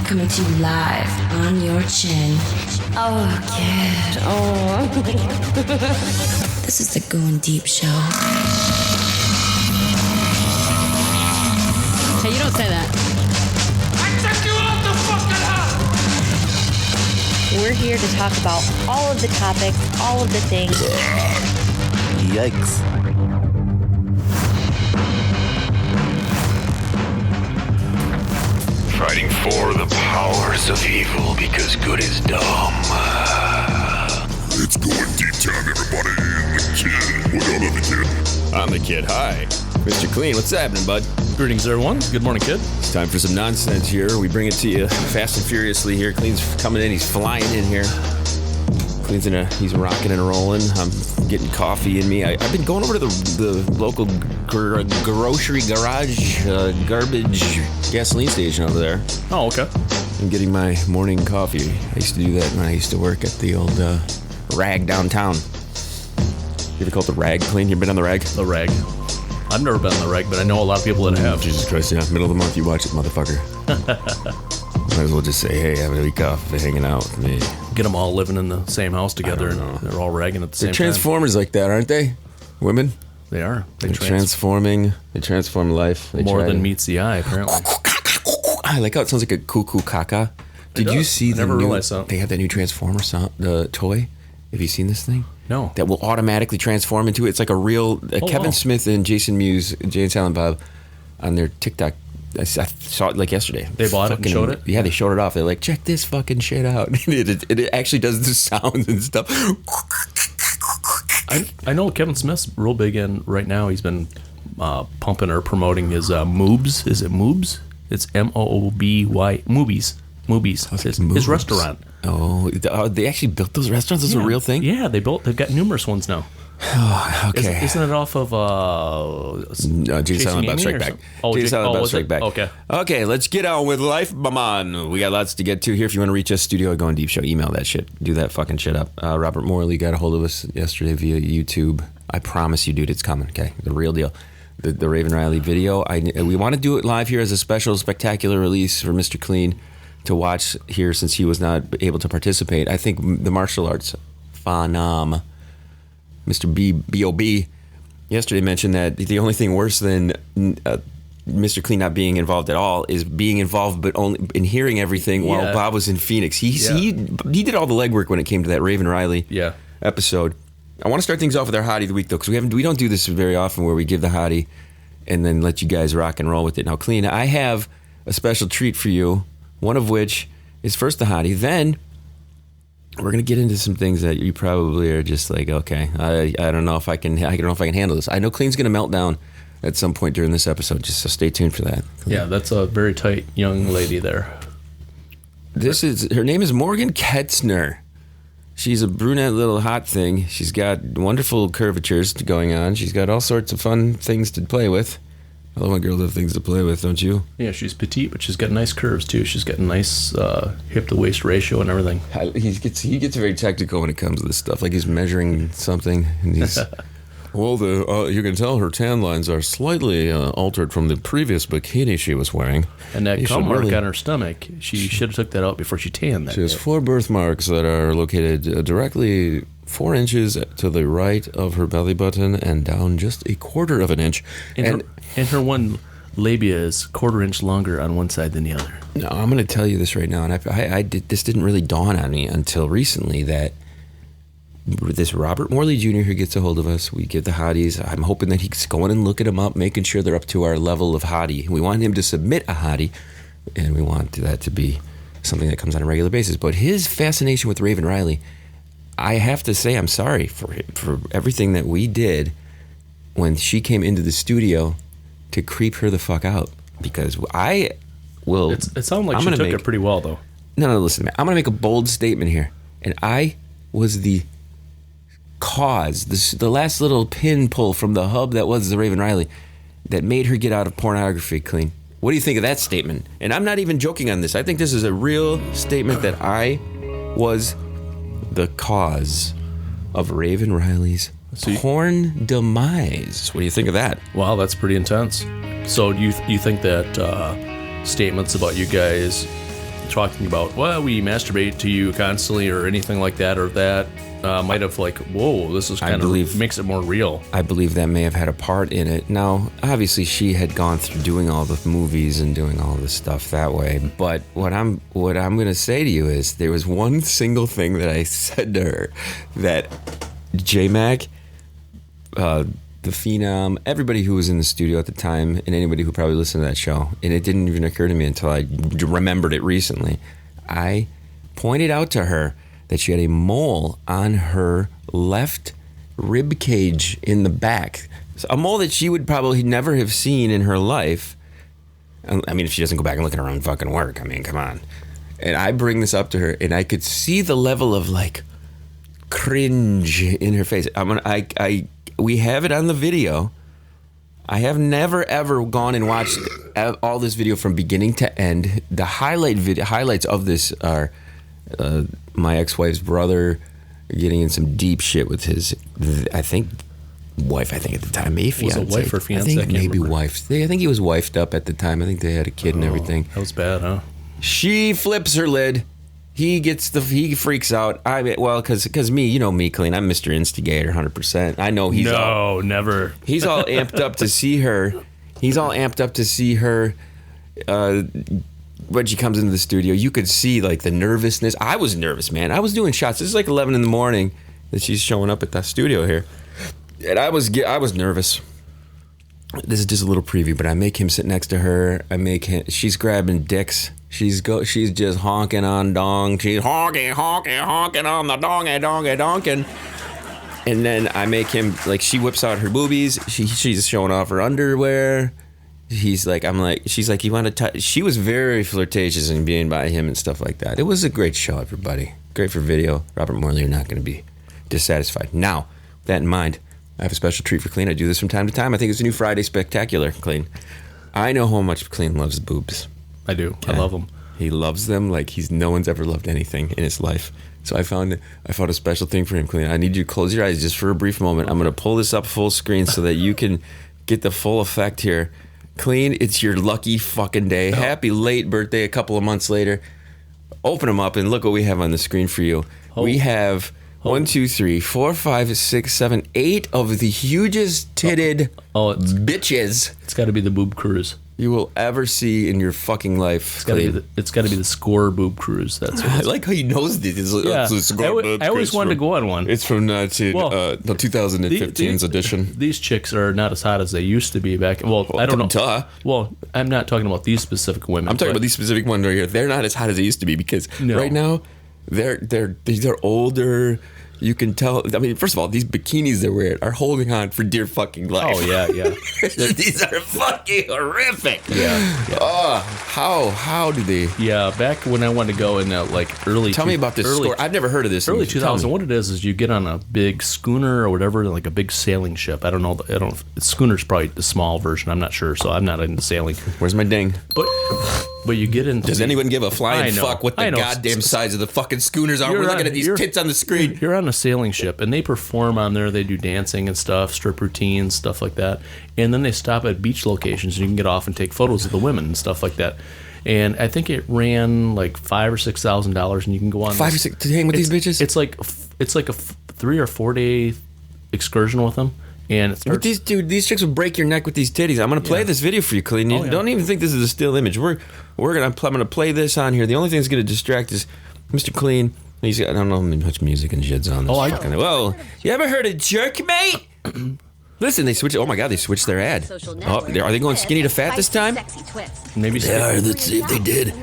coming to you live on your chin. Oh, kid. Oh. This is the Going Deep Show. Hey, you don't say that. I took you off the fucking house! We're here to talk about all of the topics, all of the things. Yikes. Fighting for the powers of evil because good is dumb. It's going deep time, everybody. The kid. What up, the kid? I'm the kid. Hi. Mr. Kleen, what's happening, bud? Greetings, everyone. Good morning, kid. It's time for some nonsense here. We bring it to you fast and furiously here. Kleen's coming in. He's flying in here. Kleen's he's rocking and rolling. I'm getting coffee in me. I've been going over to the local grocery garage garbage gasoline station over there. Oh, okay. I'm getting my morning coffee. I used to do that when I used to work at the old Rag downtown. You ever call it the Rag, Kleen? You been on the Rag? The Rag. I've never been on the Rag, but I know a lot of people that have. Jesus Christ, yeah. Middle of the month, you watch it, motherfucker. Might as well just say, hey, have a week off for hanging out with me. Get them all living in the same house together, and they're all ragging at the same time. They're transformers like that, aren't they? Women? They are. They're transforming. They transform life. They more than meets the eye, apparently. I like how it sounds like a cuckoo caca. Did you see the new... They have that new Transformer toy. Have you seen this thing? No. That will automatically transform into it. It's like a real... Kevin Smith and Jason Mewes, Jay and Silent Bob, on their TikTok... I saw it like yesterday. They bought it and showed it? Yeah, they showed it off. They're like, check this fucking shit out. It actually does the sounds and stuff. I know Kevin Smith's real big in right now. He's been pumping or promoting his Moobies. Is it Moobs? It's M-O-O-B-Y. Moobies. His restaurant. Oh, they actually built those restaurants? This is a real thing? Yeah, they've got numerous ones now. Oh, okay. Isn't it off of Jay Silent Bob Strike Back? Jay Silent Bob Strike Back. Okay, let's get on with life, man. We got lots to get to here. If you want to reach us, Studio Going Deep Show, email that shit. Do that fucking shit up. Robert Morley got a hold of us yesterday via YouTube. I promise you, dude, it's coming, okay? The real deal. The Raven Riley video. We want to do it live here as a special, spectacular release for Mr. Kleen to watch here since he was not able to participate. I think the martial arts phenom, Mr. B.O.B. yesterday mentioned that the only thing worse than Mr. Kleen not being involved at all is being involved but only in hearing everything while Bob was in Phoenix. He did all the legwork when it came to that Raven Riley episode. I want to start things off with our hottie of the week, though, because we don't do this very often where we give the hottie and then let you guys rock and roll with it. Now, Kleen, I have a special treat for you, one of which is first the hottie. Then we're gonna get into some things that you probably are just like, okay, I don't know if I can handle this. I know Kleen's gonna melt down at some point during this episode, just so stay tuned for that. Kleen. Yeah, that's a very tight young lady there. Her name is Morgan Ketzner. She's a brunette little hot thing. She's got wonderful curvatures going on. She's got all sorts of fun things to play with. I love when girls have things to play with, don't you? Yeah, she's petite, but she's got nice curves, too. She's got a nice hip-to-waist ratio and everything. He gets very technical when it comes to this stuff. Like he's measuring something, and he's... Well, you can tell her tan lines are slightly altered from the previous bikini she was wearing. And that cum mark on her stomach, she should have took that out before she tanned that. She has 4 birthmarks that are located directly 4 inches to the right of her belly button and down just 1/4 of an inch. And her one labia is 1/4 inch longer on one side than the other. No, I'm going to tell you this right now, and this didn't really dawn on me until recently that this Robert Morley Jr. who gets a hold of us, we get the hotties. I'm hoping that he's going and looking them up, making sure they're up to our level of hottie. We want him to submit a hottie, and we want that to be something that comes on a regular basis. But his fascination with Raven Riley, I have to say I'm sorry for everything that we did when she came into the studio to creep her the fuck out. Because I will... It sounded like she took it pretty well, though. No, listen, man. I'm going to make a bold statement here. And I was the cause, the last little pin pull from the hub that was the Raven Riley that made her get out of pornography, Kleen. What do you think of that statement? And I'm not even joking on this. I think this is a real statement that I was the cause of Raven Riley's porn demise. What do you think of that? Wow, that's pretty intense. So do you think that statements about you guys talking about, well, we masturbate to you constantly or anything like that, or that might have like, whoa, this is kind of makes it more real. I believe that may have had a part in it. Now, obviously, she had gone through doing all the movies and doing all this stuff that way. But what I'm going to say to you is there was one single thing that I said to her that J-Mac, the Phenom, everybody who was in the studio at the time, and anybody who probably listened to that show, and it didn't even occur to me until I remembered it recently. I pointed out to her that she had a mole on her left rib cage in the back. So a mole that she would probably never have seen in her life. I mean, if she doesn't go back and look at her own fucking work. I mean, come on. And I bring this up to her, and I could see the level of, like, cringe in her face. We have it on the video. I have never ever gone and watched all this video from beginning to end. The highlights of this are my ex-wife's brother getting in some deep shit with his, I think at the time, maybe fiance. Was it wife or fiance? I think maybe wife. I think he was wifed up at the time. I think they had a kid and everything. That was bad, huh? She flips her lid. He freaks out. I mean, well, because me, you know me, Kleen. I'm Mr. Instigator, 100%. I know he's never. He's all amped up to see her. When she comes into the studio, you could see like the nervousness. I was nervous, man. I was doing shots. This is like 11 in the morning that she's showing up at the studio here, and I was nervous. This is just a little preview, but I make him sit next to her. She's grabbing dicks. She's just honking on dong. She's honking on the donking. And then I make him, like, she whips out her boobies. She's showing off her underwear. She's like, you want to touch? She was very flirtatious in being by him and stuff like that. It was a great show, everybody. Great for video. Robert Morley, you're not going to be dissatisfied. Now, with that in mind, I have a special treat for Kleen. I do this from time to time. I think it's a new Friday Spectacular, Kleen. I know how much Kleen loves boobs. I do. Okay. I love them. He loves them like no one's ever loved anything in his life. So I found a special thing for him, Kleen. I need you to close your eyes just for a brief moment. I'm going to pull this up full screen so that you can get the full effect here. Kleen, it's your lucky fucking day. Happy late birthday a couple of months later. Open them up and look what we have on the screen for you. We have 1, 2, 3, 4, 5, 6, 7, 8 of the hugest titted bitches. It's got to be the Boob Cruise you will ever see in your fucking life. It's got to be the Score Boob Cruise. That's what I like how he knows this. I always wanted to go on one. It's from the 2015's edition. These chicks are not as hot as they used to be back. Well, I don't know. Duh. Well, I'm not talking about these specific women. I'm talking about these specific ones right here. They're not as hot as they used to be because right now they're older. You can tell. I mean, first of all, these bikinis they're wearing are holding on for dear fucking life. Oh yeah. These are fucking horrific. Yeah. Oh, how do they? Yeah, back when I wanted to go in like early. Tell me about this score. I've never heard of this. Early 2000. What it is you get on a big schooner or whatever, like a big sailing ship. I don't know. Schooner's probably the small version. I'm not sure, so I'm not into sailing. Where's my ding? But you get into. Does anyone give a flying fuck what the goddamn size of the fucking schooners are? We're looking at these tits on the screen. You're on a sailing ship, and they perform on there. They do dancing and stuff, strip routines, stuff like that. And then they stop at beach locations, and you can get off and take photos of the women and stuff like that. And I think it ran like $5,000 or $6,000, and you can go on 5 or 6 to hang with these bitches. It's like a 3 or 4 day excursion with them. And these chicks will break your neck with these titties. I'm gonna play this video for you, Kleen. You don't even think this is a still image. I'm gonna play this on here. The only thing that's gonna distract is Mr. Kleen. I don't know how much music and shit's on this. Well, you ever heard of Jerkmate? Listen, they switched. Oh my God, they switched their ad. Are they going skinny to fat this time? Maybe they are. Let's see if they did.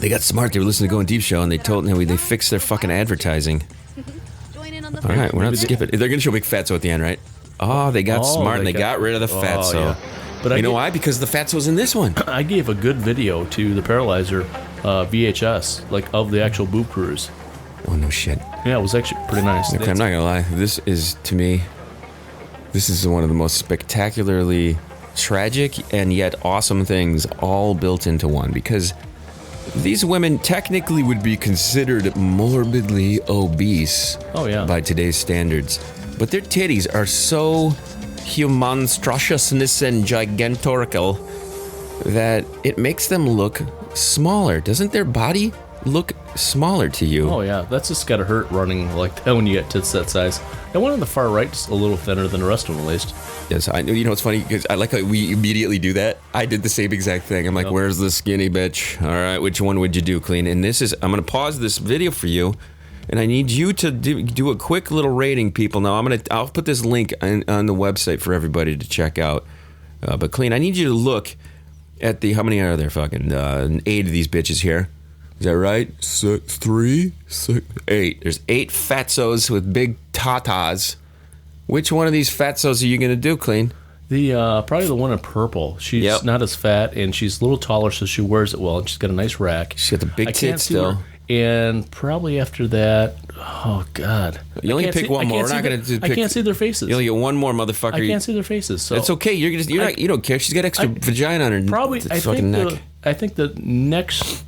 They got smart. They were listening to Goin Deep Show, and they fixed their fucking advertising. All right, we're not skip it. They're gonna show big fatso at the end, right? Oh, they got smart and they got rid of the fatso. Yeah. But you know why? Because the fatso's in this one. I gave a good video to the Paralyzer VHS, like of the actual Boob Cruise. Oh, no shit. Yeah, it was actually pretty nice. Okay, I'm not gonna lie. This is, to me, one of the most spectacularly tragic and yet awesome things all built into one, because these women technically would be considered morbidly obese by today's standards. But their titties are so humonstrosiousness and gigantorical that it makes them look smaller. Doesn't their body look smaller to you. Oh yeah, that's just gotta hurt running like that when you get tits that size. And one on the far right's a little thinner than the rest of them, at least. Yes, I know. You know what's funny? Because I like how we immediately do that. I did the same exact thing. I'm like, where's the skinny bitch? All right, which one would you do, Kleen? And I'm going to pause this video for you, and I need you to do a quick little rating, people. Now, I'll put this link on the website for everybody to check out. But Kleen, I need you to look at how many are there? Fucking 8 of these bitches here. Is that right? 3, 6, 8. There's 8 fatzos with big tatas. Which one of these fatzos are you going to do, Kleen? Probably the one in purple. She's not as fat, and she's a little taller, so she wears it well, and she's got a nice rack. She's got the big tits still. And probably after that, oh, God. You only pick one more. We're not going to. I can't see their faces. You only get one more, motherfucker. I can't see their faces. So it's okay. You don't care. She's got extra vagina on her fucking neck. I think the next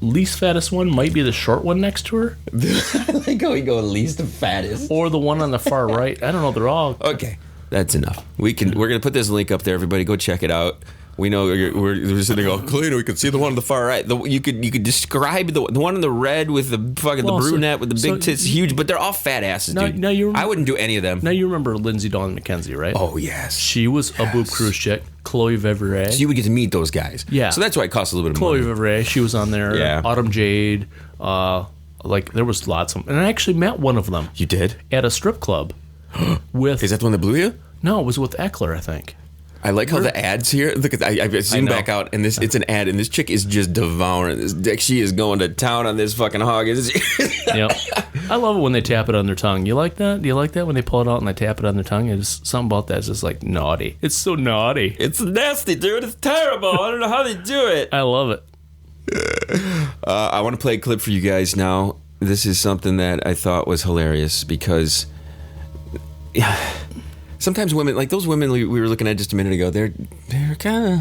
least fattest one might be the short one next to her. I like how we go least fattest. Or the one on the far right. I don't know. They're all okay. That's enough. We're gonna put this link up there. Everybody, go check it out. We know we're sitting all clean. We can see the one on the far right. You could describe the one in the red with the fucking the brunette with the big tits, huge, but they're all fat asses, dude. I wouldn't do any of them. Now you remember Lindsay Dawn McKenzie, right? Oh yes, she was a Boob Cruise chick. Chloe Vevere. So you would get to meet those guys. Yeah. So that's why it costs a little bit of money. Chloe Vevere, she was on there. Yeah. Autumn Jade. Like there was lots of them, and I actually met one of them. You did? At a strip club. Is that the one that blew you? No, it was with Eckler, I think. I like how the ads here. Look at I zoomed back out, and it's an ad, and this chick is just devouring this dick. She is going to town on this fucking hog. Yep. I love it when they tap it on their tongue. You like that? Do you like that when they pull it out and they tap it on their tongue? It's something about that is just like naughty. It's so naughty. It's nasty, dude. It's terrible. I don't know how they do it. I love it. I want to play a clip for you guys now. This is something that I thought was hilarious because sometimes women, like those women we were looking at just a minute ago, they're kind of,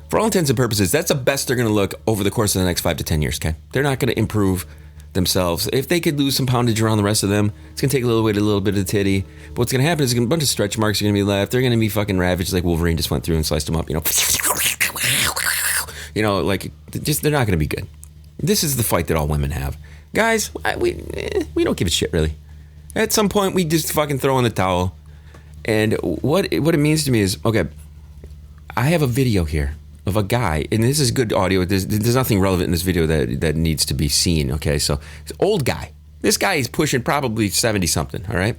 for all intents and purposes, that's the best they're going to look over the course of the next 5 to 10 years, okay? They're not going to improve themselves. If they could lose some poundage around the rest of them, it's going to take a little bit of the titty. But what's going to happen is a bunch of stretch marks are going to be left. They're going to be fucking ravaged like Wolverine just went through and sliced them up, like just they're not going to be good. This is the fight that all women have. Guys, we don't give a shit, really. At some point, we just fucking throw in the towel. And what it means to me is, okay, I have a video here of a guy, and this is good audio. There's nothing relevant in this video that needs to be seen, okay? So, it's an old guy. This guy is pushing probably 70-something, all right?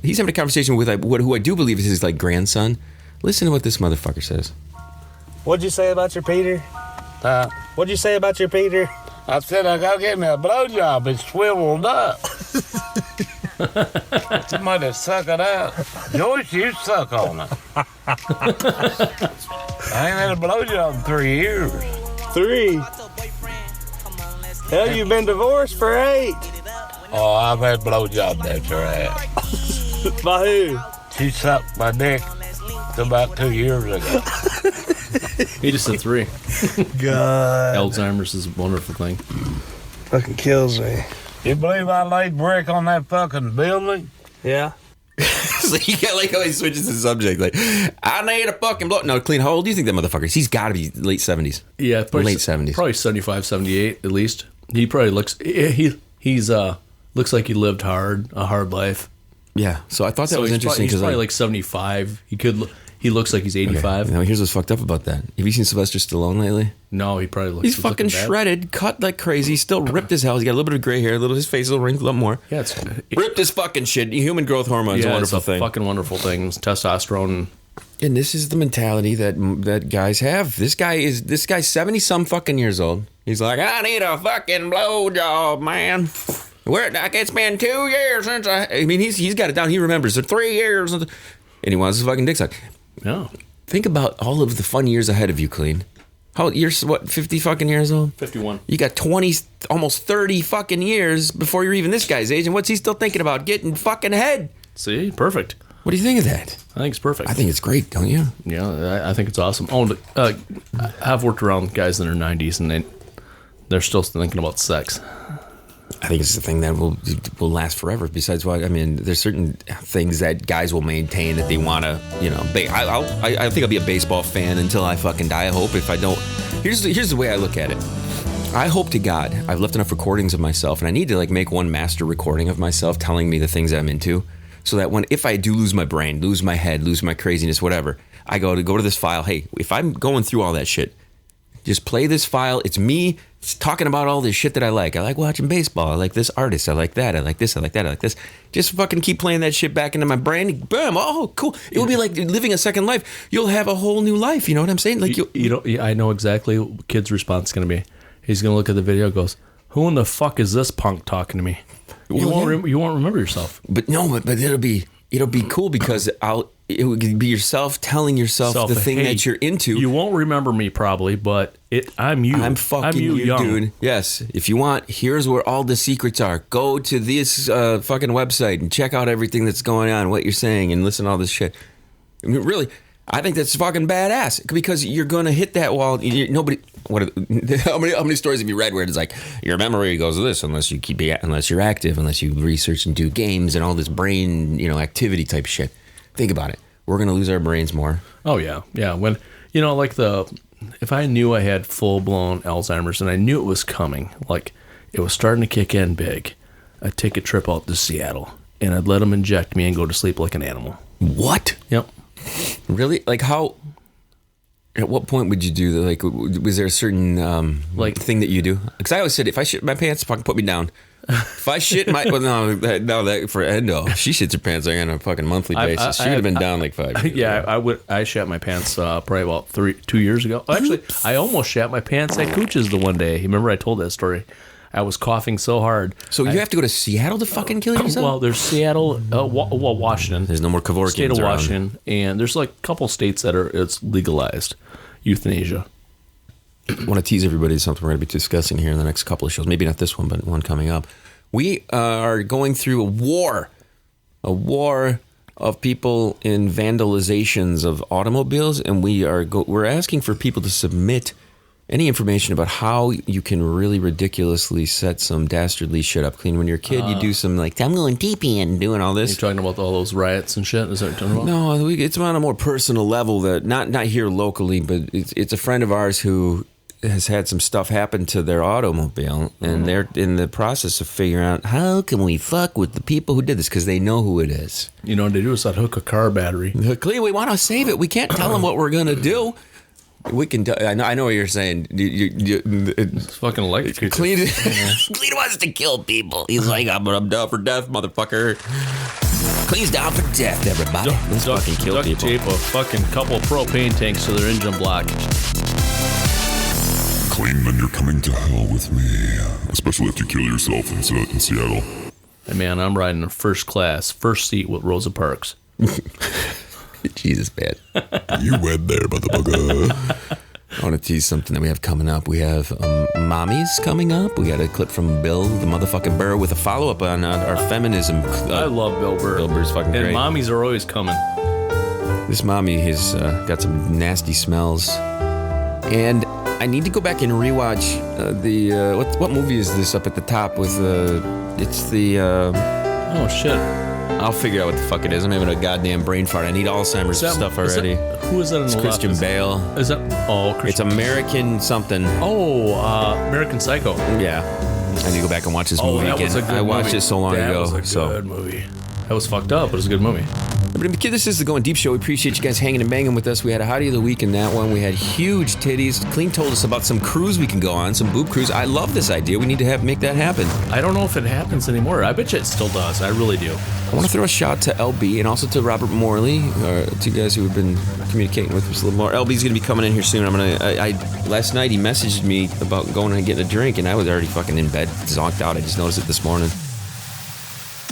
He's having a conversation with who I do believe is his, grandson. Listen to what this motherfucker says. What'd you say about your Peter? What'd you say about your Peter? I said I gotta get me a blowjob. It's swiveled up. Somebody suck it out. Joyce, you suck on it. I ain't had a blowjob in 3 years. 3? Hell, you've been divorced for 8. Oh, I've had blowjobs after that. By who? She sucked my dick about 2 years ago. He just said 3. God. Alzheimer's is a wonderful thing. Fucking kills me. You believe I laid brick on that fucking building? Yeah. So you got like how he switches the subject. Like, I need a fucking blow. No, Kleen, how old do you think that motherfucker is? He's got to be late 70s. Yeah, late 70s. Probably 75, 78 at least. He probably looks. He's looks like he lived a hard life. Yeah. So I thought that was interesting because he's probably like 75. He looks like he's 85. Okay. Now here's what's fucked up about that. Have you seen Sylvester Stallone lately? No, he probably looks. He's fucking shredded, cut like crazy, still ripped as hell. He's got a little bit of gray hair, his face is a wrinkled up more. Yeah, it's ripped as fucking shit. Human growth hormones, a wonderful thing. Fucking wonderful thing. It's testosterone. And this is the mentality that guys have. This guy's 70-some fucking years old. He's like, I need a fucking blowjob, man. It's been 2 years since he's got it down. He remembers it 3 years, and he wants his fucking dick sucked. Yeah. Think about all of the fun years ahead of you, Kleen. You're 50 fucking years old? 51. You got 20, almost 30 fucking years before you're even this guy's age, and what's he still thinking about? Getting fucking head. See? Perfect. What do you think of that? I think it's perfect. I think it's great, don't you? Yeah, I think it's awesome. Oh, I've worked around guys in their 90s, and they're still thinking about sex. I think it's the thing that will last forever. Besides there's certain things that guys will maintain that they want to, I think I'll be a baseball fan until I fucking die. I hope. If I don't, here's the way I look at it. I hope to God I've left enough recordings of myself, and I need to like make one master recording of myself telling me the things I'm into, so that if I do lose my brain, lose my head, lose my craziness, whatever, I go to this file. Hey, if I'm going through all that shit, just play this file. It's me talking about all this shit that I like. I like watching baseball. I like this artist. I like that. I like this. I like that. I like this. Just fucking keep playing that shit back into my brain. Boom. Oh, cool. It will be like living a second life. You'll have a whole new life. You know what I'm saying? Like I know exactly what kid's response is going to be. He's going to look at the video and goes, who in the fuck is this punk talking to me? You won't remember yourself. But it'll be cool because it would be yourself telling yourself the thing that you're into. You won't remember me probably, but I'm you. I'm fucking you, dude. Yes. If you want, here's where all the secrets are. Go to this fucking website and check out everything that's going on, what you're saying, and listen to all this shit. I mean, really, I think that's fucking badass because you're gonna hit that wall. How many stories have you read where it's like your memory goes to this unless you're active, unless you research and do games and all this brain activity type shit. Think about it. We're going to lose our brains more. Oh, yeah. Yeah. When, if I knew I had full-blown Alzheimer's and I knew it was coming, like it was starting to kick in big, I'd take a trip out to Seattle and I'd let them inject me and go to sleep like an animal. What? Yep. Really? Like how, at what point would you do that? Like, was there a certain thing that you do? Because I always said, if I shit my pants, fucking put me down. If I shit my for Endo, she shits her pants like on a fucking monthly basis. She would have been down like 5 years. Yeah, I shat my pants probably about 2 years ago. Actually, I almost shat my pants at Cooch's the one day. Remember I told that story? I was coughing so hard. So you have to go to Seattle to fucking kill yourself? Well, there's Seattle, Washington. There's no more Kevorkians State of around. Washington, and there's like a couple states that it's legalized euthanasia. I want to tease everybody to something we're going to be discussing here in the next couple of shows. Maybe not this one, but one coming up. We are going through a war of people in vandalizations of automobiles, and we're asking for people to submit any information about how you can really ridiculously set some dastardly shit up. Clean. When you're a kid, you do some like, I'm going TP and doing all this. You're talking about all those riots and shit? Is that what you're talking about? No, it's on a more personal level that not here locally, but it's a friend of ours who has had some stuff happen to their automobile, and they're in the process of figuring out how can we fuck with the people who did this because they know who it is. You know what they do is hook a car battery. Clean, we want to save it. We can't tell them what we're gonna do. We can. I know what you're saying. It's fucking electric. Clean wants to kill people. He's like, I'm down for death, motherfucker. Clean's down for death, everybody. Let's fucking kill people. Tape a fucking couple of propane tanks to their engine block. Clean, then you're coming to hell with me. Especially if you kill yourself in Seattle. Hey man, I'm riding in first class, first seat with Rosa Parks. Jesus, man. You went there, motherfucker. I want to tease something that we have coming up. We have Mommies coming up. We got a clip from Bill, the motherfucking Burr, with a follow-up on our feminism. I love Bill Burr. Bill Burr's fucking great. And Mommies are always coming. This mommy has got some nasty smells. And I need to go back and rewatch what movie is this up at the top with it's the oh shit. I'll figure out what the fuck it is. I'm having a goddamn brain fart. I need Alzheimer's stuff already. Who is that in the left? Christian Bale. Is that It's American something. American Psycho. Yeah. I need to go back and watch this movie again. I watched it so long ago. That was a good movie. That was fucked up, but it was a good movie. This is the Going Deep Show. We appreciate you guys hanging and banging with us. We had a Hottie of the Week in that one. We had huge titties. Clean told us about some cruise we can go on, some boob cruise. I love this idea. We need to make that happen. I don't know if it happens anymore. I bet you it still does. I really do. I want to throw a shout to LB and also to Robert Morley, two guys who have been communicating with us a little more. LB's going to be coming in here soon. Last night he messaged me about going and getting a drink, and I was already fucking in bed, zonked out. I just noticed it this morning.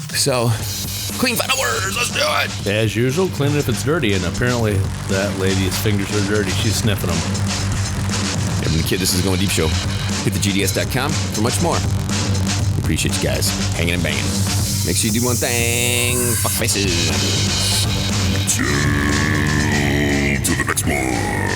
So, Clean, final words, let's do it! As usual, clean it if it's dirty, and apparently that lady's fingers are dirty. She's sniffing them. Kevin the Kid, this is Going Deep Show. Hit thegds.com for much more. Appreciate you guys hanging and banging. Make sure you do one thing. Fuck faces. Till to the next one.